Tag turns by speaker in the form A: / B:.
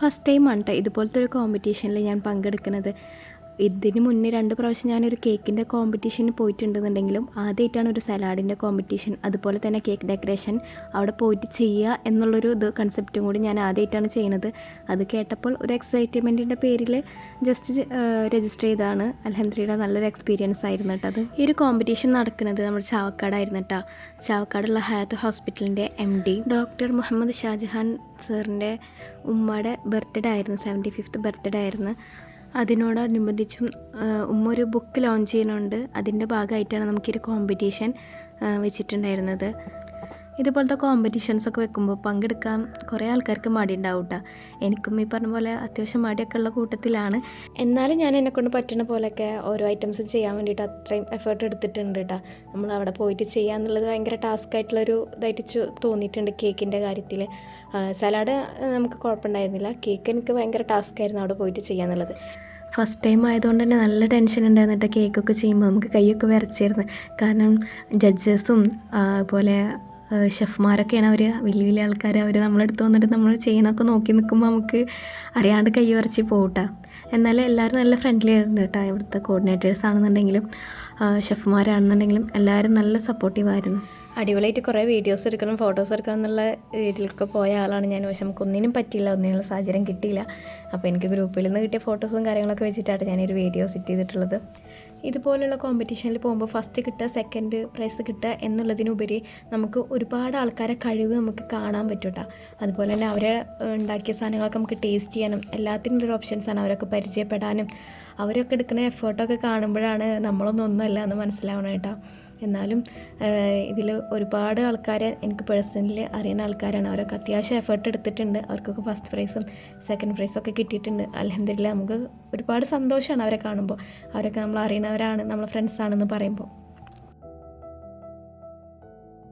A: First ടൈമാണ് കേട്ടോ ഇതുപോലത്തെ ഒരു കോമ്പറ്റീഷനിൽ ഞാൻ പങ്കെടുക്കുന്നത്. ഇതിന് മുന്നേ 2 പ്രാവശ്യം ഞാനൊരു കേക്കിൻ്റെ കോമ്പറ്റീഷന് പോയിട്ടുണ്ടെന്നുണ്ടെങ്കിലും ആദ്യമായിട്ടാണ് ഒരു സലാഡിൻ്റെ കോമ്പറ്റീഷൻ, അതുപോലെ തന്നെ കേക്ക് ഡെക്കറേഷൻ അവിടെ പോയിട്ട് ചെയ്യുക എന്നുള്ളൊരു കൺസെപ്റ്റും കൂടി ഞാൻ ആദ്യമായിട്ടാണ് ചെയ്യുന്നത്. അത് കേട്ടപ്പോൾ ഒരു എക്സൈറ്റ്മെൻറ്റിൻ്റെ പേരിൽ ജസ്റ്റ് രജിസ്റ്റർ ചെയ്തതാണ്. അൽഹംദുലില്ലാഹ് നല്ലൊരു എക്സ്പീരിയൻസ് ആയിരുന്നു കേട്ടോ അത്. ഈ ഒരു കോമ്പറ്റീഷൻ നടക്കുന്നത് നമ്മുടെ ചാവക്കാടായിരുന്നു കേട്ടോ. ചാവക്കാടുള്ള ഹയാത്ത് ഹോസ്പിറ്റലിൻ്റെ MD ഡോക്ടർ മുഹമ്മദ് ഷാജഹാൻ സാറിൻ്റെ ഉമ്മയുടെ ബർത്ത്ഡേ ആയിരുന്നു, 75th ബർത്ത്ഡേ ആയിരുന്നു. അതിനോടനുബന്ധിച്ചും ഉമ്മ ഒരു ബുക്ക് ലോഞ്ച് ചെയ്യുന്നുണ്ട്. അതിൻ്റെ ഭാഗമായിട്ടാണ് നമുക്കൊരു കോമ്പറ്റീഷൻ വെച്ചിട്ടുണ്ടായിരുന്നത്. ഇതുപോലത്തെ കോമ്പറ്റീഷൻസൊക്കെ വെക്കുമ്പോൾ പങ്കെടുക്കാൻ കുറേ ആൾക്കാർക്ക് മടി ഉണ്ടാവും കേട്ടോ. എനിക്കും ഈ പറഞ്ഞ പോലെ അത്യാവശ്യം മടിയൊക്കെ ഉള്ള കൂട്ടത്തിലാണ്. എന്നാലും ഞാൻ എന്നെക്കൊണ്ട് പറ്റുന്ന പോലെയൊക്കെ ഓരോ ഐറ്റംസ് ചെയ്യാൻ വേണ്ടിയിട്ട് അത്രയും എഫേർട്ട് എടുത്തിട്ടുണ്ട് കേട്ടോ. നമ്മൾ അവിടെ പോയിട്ട് ചെയ്യുക എന്നുള്ളത് ഭയങ്കര ടാസ്ക് ആയിട്ടുള്ളൊരു ഇതായിട്ട് തോന്നിയിട്ടുണ്ട് കേക്കിൻ്റെ കാര്യത്തിൽ. സലാഡ് നമുക്ക് കുഴപ്പമുണ്ടായിരുന്നില്ല, കേക്ക് എനിക്ക് ഭയങ്കര ടാസ്ക് ആയിരുന്നു അവിടെ പോയിട്ട് ചെയ്യുക എന്നുള്ളത്. ഫസ്റ്റ് ടൈം ആയതുകൊണ്ട് തന്നെ നല്ല ടെൻഷൻ ഉണ്ടായിരുന്നു കേട്ടോ. കേക്കൊക്കെ ചെയ്യുമ്പോൾ നമുക്ക് കൈയൊക്കെ വിറച്ചിരുന്നു. കാരണം ജഡ്ജസും അതുപോലെ ഷെഫ്മാരൊക്കെയാണ് അവർ, വലിയ വലിയ ആൾക്കാർ. അവർ നമ്മളെടുത്ത് വന്നിട്ട് നമ്മൾ ചെയ്യണമൊക്കെ നോക്കി നിൽക്കുമ്പോൾ നമുക്ക് അറിയാണ്ട് കൈ വിറച്ച് പോകട്ടോ. എന്നാലും എല്ലാവരും നല്ല ഫ്രണ്ട്ലി ആയിരുന്നു കേട്ടോ. ഇവിടുത്തെ കോർഡിനേറ്റേഴ്സ് ആണെന്നുണ്ടെങ്കിലും ഷെഫ്മാരാണെന്നുണ്ടെങ്കിലും എല്ലാവരും നല്ല സപ്പോർട്ടീവായിരുന്നു. അടിപൊളിയായിട്ട് കുറേ വീഡിയോസ് എടുക്കണം, ഫോട്ടോസ് എടുക്കണം എന്നുള്ള രീതിയിലൊക്കെ പോയ ആളാണ് ഞാൻ. പക്ഷെ നമുക്കൊന്നിനും പറ്റിയില്ല, ഒന്നിനുള്ള സാഹചര്യം കിട്ടിയില്ല. അപ്പോൾ എനിക്ക് ഗ്രൂപ്പിൽ നിന്ന് കിട്ടിയ ഫോട്ടോസും കാര്യങ്ങളൊക്കെ വെച്ചിട്ടാണ് ഞാനൊരു വീഡിയോ സെറ്റ് ചെയ്തിട്ടുള്ളത്. ഇതുപോലുള്ള കോമ്പറ്റീഷനിൽ പോകുമ്പോൾ ഫസ്റ്റ് കിട്ടുക, സെക്കൻഡ് പ്രൈസ് കിട്ടുക എന്നുള്ളതിനുപരി നമുക്ക് ഒരുപാട് ആൾക്കാരെ കഴിവ് നമുക്ക് കാണാൻ പറ്റും കേട്ടോ. അതുപോലെ തന്നെ അവരെ ഉണ്ടാക്കിയ സാധനങ്ങളൊക്കെ നമുക്ക് ടേസ്റ്റ് ചെയ്യാനും എല്ലാത്തിനും ഒരു ഓപ്ഷൻസാണ്. അവരൊക്കെ പരിചയപ്പെടാനും അവരൊക്കെ എടുക്കുന്ന എഫേർട്ടൊക്കെ കാണുമ്പോഴാണ് നമ്മളൊന്നും എന്ന് മനസ്സിലാവണം കേട്ടോ. എന്നാലും ഇതിൽ ഒരുപാട് ആൾക്കാരെ എനിക്ക് പേഴ്സണലി അറിയുന്ന ആൾക്കാരാണ്. അവരൊക്കെ അത്യാവശ്യം എഫേർട്ട് എടുത്തിട്ടുണ്ട്. അവർക്കൊക്കെ ഫസ്റ്റ് പ്രൈസും സെക്കൻഡ് പ്രൈസൊക്കെ കിട്ടിയിട്ടുണ്ട്. അൽഹംദുലില്ലാഹ് നമുക്ക് ഒരുപാട് സന്തോഷമാണ് അവരെ കാണുമ്പോൾ. അവരൊക്കെ നമ്മൾ അറിയുന്നവരാണ്, നമ്മളെ ഫ്രണ്ട്സാണെന്ന് പറയുമ്പോൾ.